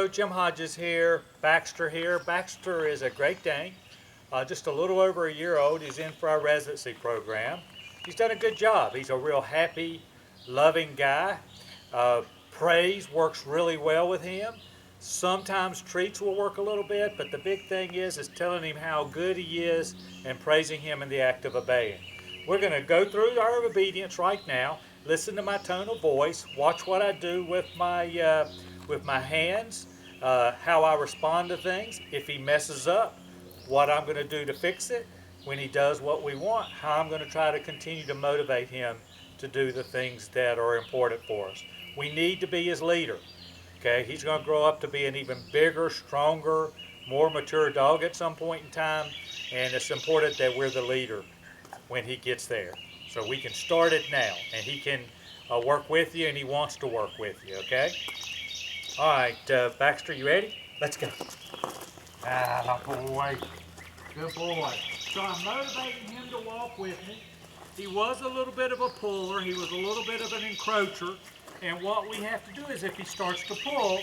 Hello, Jim Hodges here, Baxter here. Baxter is a Great Dane, just a little over a year old. He's in for our residency program. He's done a good job. He's a real happy, loving guy. Praise works really well with him. Sometimes treats will work a little bit, but the big thing is telling him how good he is and praising him in the act of obeying. We're going to go through our obedience right now. Listen to my tone of voice. Watch what I do with my hands, how I respond to things. If he messes up, what I'm going to do to fix it. When he does what we want, how I'm going to try to continue to motivate him to do the things that are important for us. We need to be his leader. Okay, he's going to grow up to be an even bigger, stronger, more mature dog at some point in time, and it's important that we're the leader when he gets there. So we can start it now, and he can work with you, and he wants to work with you, okay? All right, Baxter, you ready? Let's go. Ah, boy. Good boy. So I'm motivating him to walk with me. He was a little bit of a puller. He was a little bit of an encroacher. And what we have to do is if he starts to pull,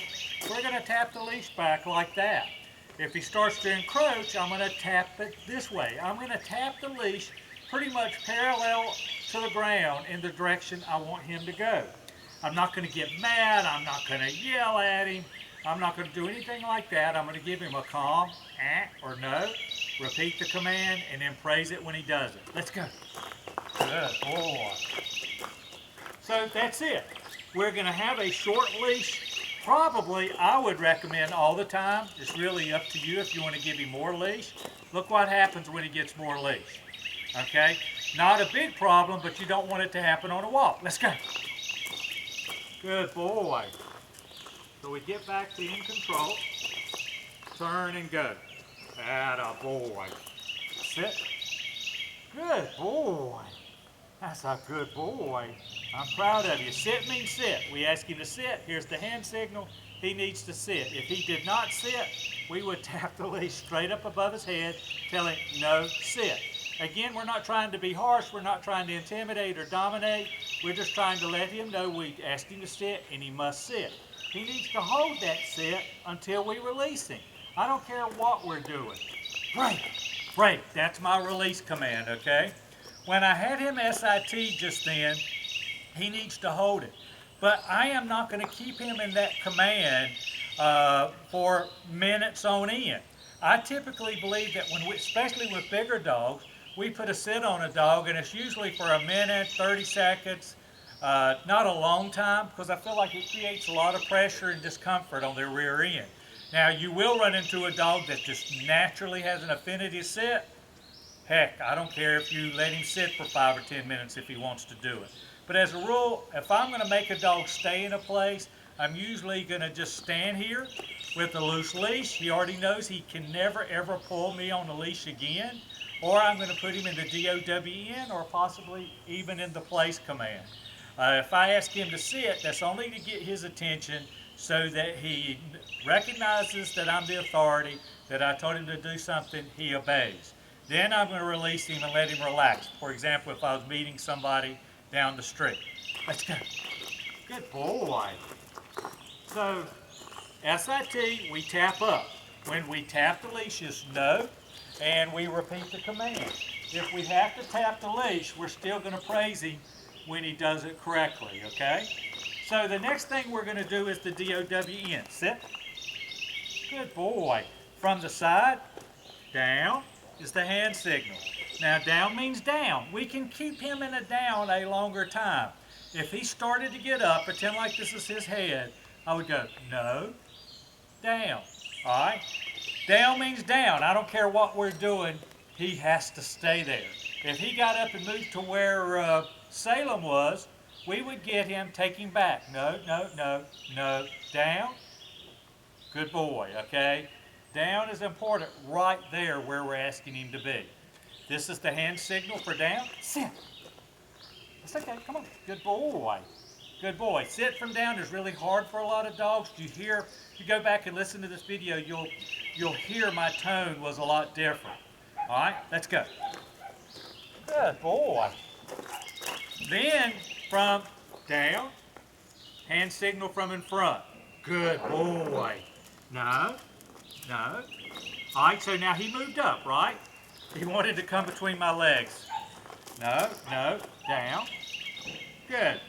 we're going to tap the leash back like that. If he starts to encroach, I'm going to tap it this way. I'm going to tap the leash pretty much parallel to the ground in the direction I want him to go. I'm not going to get mad. I'm not going to yell at him. I'm not going to do anything like that. I'm going to give him a calm or no, repeat the command, and then praise it when he does it. Let's go. Good boy. So that's it. We're going to have a short leash. Probably, I would recommend all the time. It's really up to you if you want to give him more leash. Look what happens when he gets more leash. Okay? Not a big problem, but you don't want it to happen on a walk. Let's go. Good boy. So we get back to in control. Turn and go. Atta boy. Sit. Good boy. That's a good boy. I'm proud of you. Sit means sit. We ask him to sit. Here's the hand signal. He needs to sit. If he did not sit, we would tap the leash straight up above his head, tell him, no, sit. Again, we're not trying to be harsh. We're not trying to intimidate or dominate. We're just trying to let him know we asked him to sit and he must sit. He needs to hold that sit until we release him. I don't care what we're doing. Break, break. That's my release command, okay? When I had him SIT just then, he needs to hold it. But I am not going to keep him in that command for minutes on end. I typically believe that when we, especially with bigger dogs, we put a sit on a dog and it's usually for a minute, 30 seconds, not a long time, because I feel like it creates a lot of pressure and discomfort on their rear end. Now you will run into a dog that just naturally has an affinity to sit. Heck, I don't care if you let him sit for 5 or 10 minutes if he wants to do it. But as a rule, if I'm going to make a dog stay in a place, I'm usually going to just stand here with a loose leash. He already knows he can never ever pull me on the leash again. Or I'm going to put him in the DOWN or possibly even in the place command. If I ask him to sit, that's only to get his attention so that he recognizes that I'm the authority, that I told him to do something, he obeys. Then I'm going to release him and let him relax. For example, if I was meeting somebody down the street. Let's go. Good boy. So, SIT, we tap up. When we tap the leash, it's no, and we repeat the command. If we have to tap the leash, we're still going to praise him when he does it correctly, okay? So the next thing we're going to do is the DOWN. Sit. Good boy. From the side, down is the hand signal. Now down means down. We can keep him in a down a longer time. If he started to get up, pretend like this is his head, I would go, no, down. All right? Down means down. I don't care what we're doing. He has to stay there. If he got up and moved to where Salem was, we would get him, take him back. No, no, no, no, down. Good boy, okay? Down is important right there where we're asking him to be. This is the hand signal for down. Sit. It's okay, come on. Good boy. Good boy. Sit from down is really hard for a lot of dogs. You hear, if you go back and listen to this video, you'll hear my tone was a lot different. All right, let's go. Good boy. Then from down, hand signal from in front. Good boy. No, no. All right, so now he moved up, right? He wanted to come between my legs. No, no, down. Good.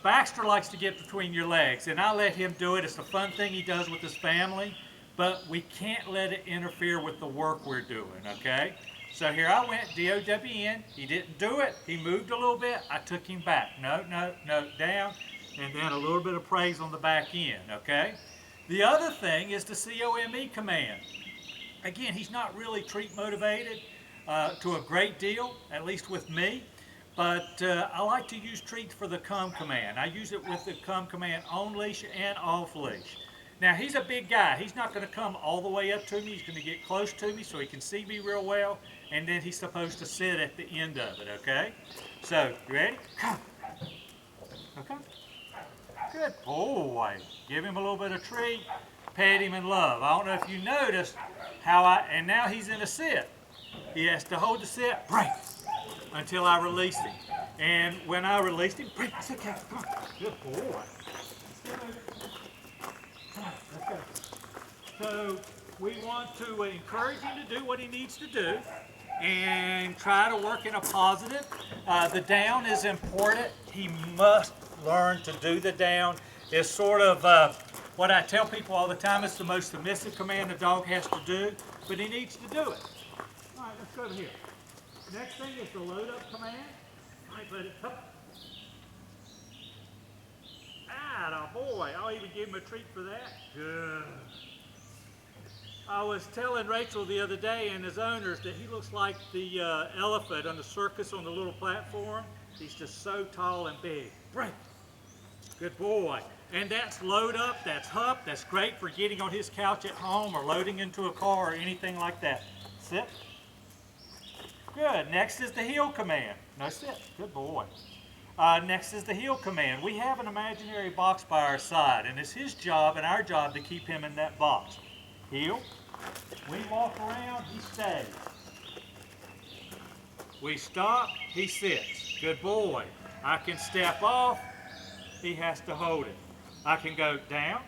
Baxter likes to get between your legs, and I let him do it. It's a fun thing he does with his family, but we can't let it interfere with the work we're doing, okay? So here I went, D-O-W-N. He didn't do it. He moved a little bit. I took him back. No, no, no, down. And then a little bit of praise on the back end, okay? The other thing is the COME command. Again, he's not really treat motivated to a great deal, at least with me. But I like to use treats for the come command. I use it with the come command on leash and off leash. Now he's a big guy. He's not going to come all the way up to me. He's going to get close to me so he can see me real well. And then he's supposed to sit at the end of it, okay? So, you ready? Come. Okay. Good boy. Give him a little bit of treat. Pet him and love. I don't know if you noticed how and now he's in a sit. He has to hold the sit, break, until I release him. And when I released him, break, sit, okay, come on. Good boy. Come on, let's go. So we want to encourage him to do what he needs to do and try to work in a positive. The down is important. He must learn to do the down. It's sort of what I tell people all the time. It's the most submissive command the dog has to do, but he needs to do it. All right, let's go to here. Next thing is the load up command. All right, buddy, up. Ah, boy, I'll even give him a treat for that. Good. I was telling Rachel the other day and his owners that he looks like the elephant on the circus on the little platform. He's just so tall and big. Break. Good boy. And that's load up, that's hup, that's great for getting on his couch at home or loading into a car or anything like that. Sit. Good. Next is the heel command. No, sit. Good boy. Next is the heel command. We have an imaginary box by our side, and it's his job and our job to keep him in that box. Heel. We walk around, he stays. We stop, he sits. Good boy. I can step off, he has to hold it. I can go down.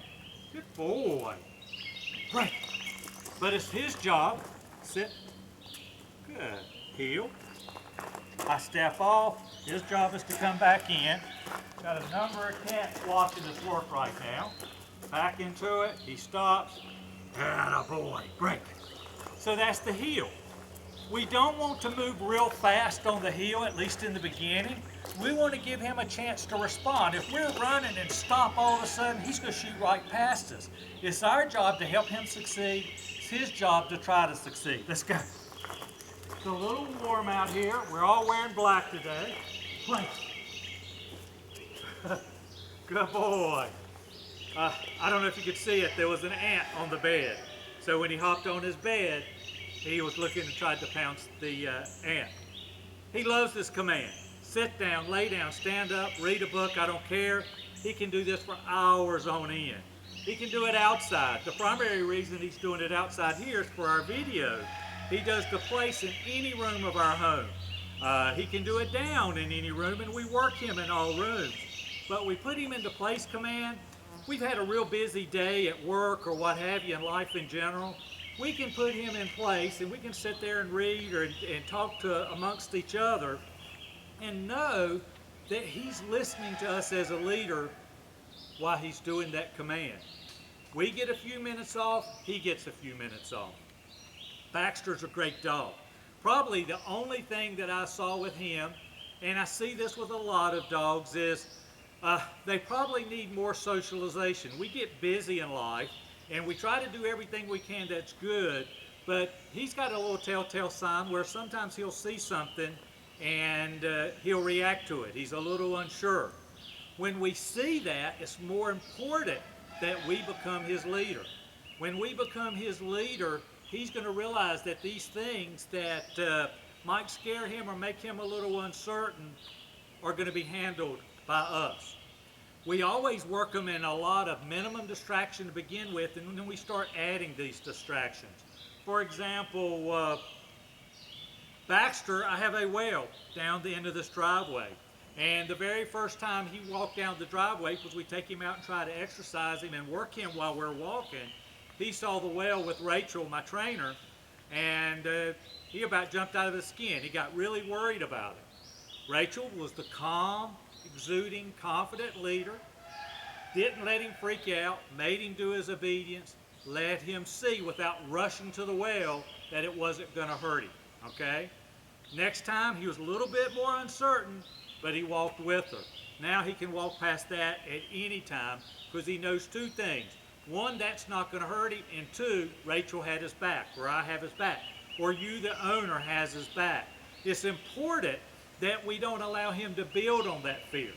Good boy. Break. But it's his job. Sit. Good. Heel. I step off. His job is to come back in. Got a number of cats watching this work right now. Back into it. He stops. Atta boy. Break. So that's the heel. We don't want to move real fast on the heel, at least in the beginning. We want to give him a chance to respond. If we're running and stop all of a sudden, he's going to shoot right past us. It's our job to help him succeed. It's his job to try to succeed. Let's go. It's a little warm out here. We're all wearing black today. Play. Good boy. I don't know if you could see it. There was an ant on the bed. So when he hopped on his bed, he was looking and tried to pounce the ant. He loves this command. Sit down, lay down, stand up, read a book, I don't care. He can do this for hours on end. He can do it outside. The primary reason he's doing it outside here is for our video. He does the place in any room of our home. He can do it down in any room, and we work him in all rooms. But we put him into place command. We've had a real busy day at work or what have you in life in general. We can put him in place, and we can sit there and read and talk to amongst each other and know that he's listening to us as a leader while he's doing that command. We get a few minutes off, he gets a few minutes off. Baxter's a great dog. Probably the only thing that I saw with him, and I see this with a lot of dogs, is they probably need more socialization. We get busy in life, and we try to do everything we can that's good, but he's got a little telltale sign where sometimes he'll see something and he'll react to it. He's a little unsure. When we see that, it's more important that we become his leader. When we become his leader, he's going to realize that these things that might scare him or make him a little uncertain are going to be handled by us. We always work them in a lot of minimum distraction to begin with, and then we start adding these distractions. For example, Baxter, I have a well down the end of this driveway. And the very first time he walked down the driveway, because we take him out and try to exercise him and work him while we're walking, he saw the whale with Rachel, my trainer, and he about jumped out of his skin. He got really worried about it. Rachel was the calm, exuding, confident leader, didn't let him freak out, made him do his obedience, let him see without rushing to the whale that it wasn't going to hurt him, okay? Next time, he was a little bit more uncertain, but he walked with her. Now he can walk past that at any time because he knows two things. One, that's not going to hurt him, and two, Rachel had his back, or I have his back, or you, the owner, has his back. It's important that we don't allow him to build on that fear.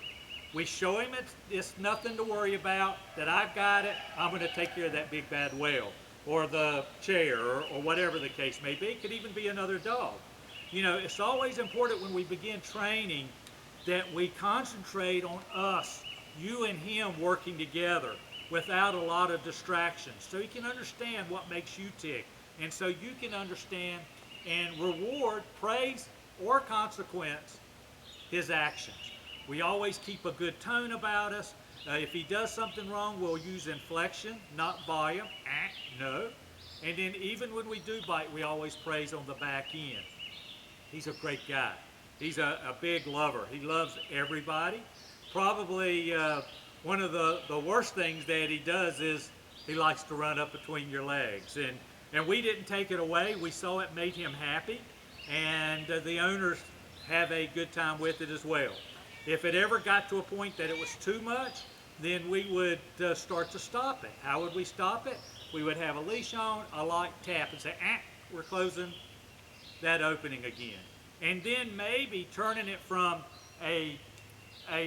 We show him it's nothing to worry about, that I've got it, I'm going to take care of that big bad whale, or the chair, or whatever the case may be. It could even be another dog. You know, it's always important when we begin training that we concentrate on us, you and him working together without a lot of distractions, so he can understand what makes you tick, and so you can understand and reward, praise, or consequence his actions. We always keep a good tone about us. If he does something wrong, we'll use inflection, not volume. No. And then even when we do bite, we always praise on the back end. He's a great guy. He's a big lover. He loves everybody. Probably one of the worst things that he does is he likes to run up between your legs. And we didn't take it away. We saw it made him happy. And the owners have a good time with it as well. If it ever got to a point that it was too much, then we would start to stop it. How would we stop it? We would have a leash on, a light tap, and say, we're closing that opening again. And then maybe turning it from a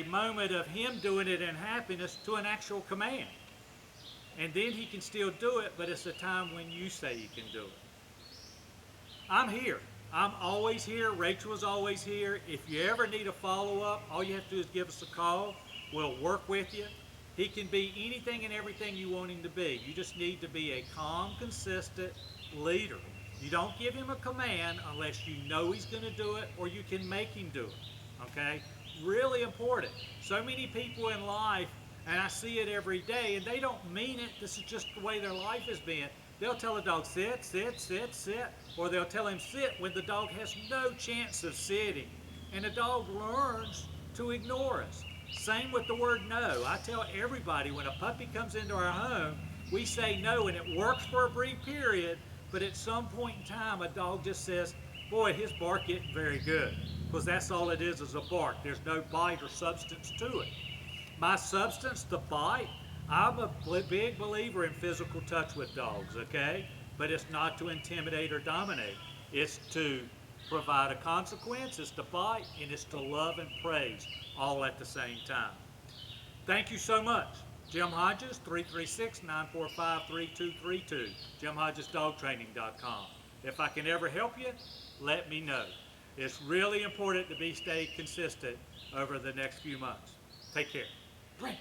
moment of him doing it in happiness to an actual command. And then he can still do it, but it's a time when you say he can do it. I'm here. I'm always here. Rachel is always here. If you ever need a follow-up, all you have to do is give us a call. We'll work with you. He can be anything and everything you want him to be. You just need to be a calm, consistent leader. You don't give him a command unless you know he's going to do it or you can make him do it, okay? Really important. So many people in life, and I see it every day, and they don't mean it. This is just the way their life has been. They'll tell a dog, sit, sit, sit, sit, or they'll tell him sit when the dog has no chance of sitting. And the dog learns to ignore us. Same with the word no. I tell everybody when a puppy comes into our home, we say no, and it works for a brief period, but at some point in time, a dog just says, boy, his bark isn't very good, because that's all it is a bark. There's no bite or substance to it. My substance, the bite, I'm a big believer in physical touch with dogs, okay? But it's not to intimidate or dominate. It's to provide a consequence, it's to bite, and it's to love and praise all at the same time. Thank you so much. Jim Hodges, 336-945-3232, JimHodgesDogTraining.com. If I can ever help you, let me know. It's really important to stay consistent over the next few months. Take care. Great.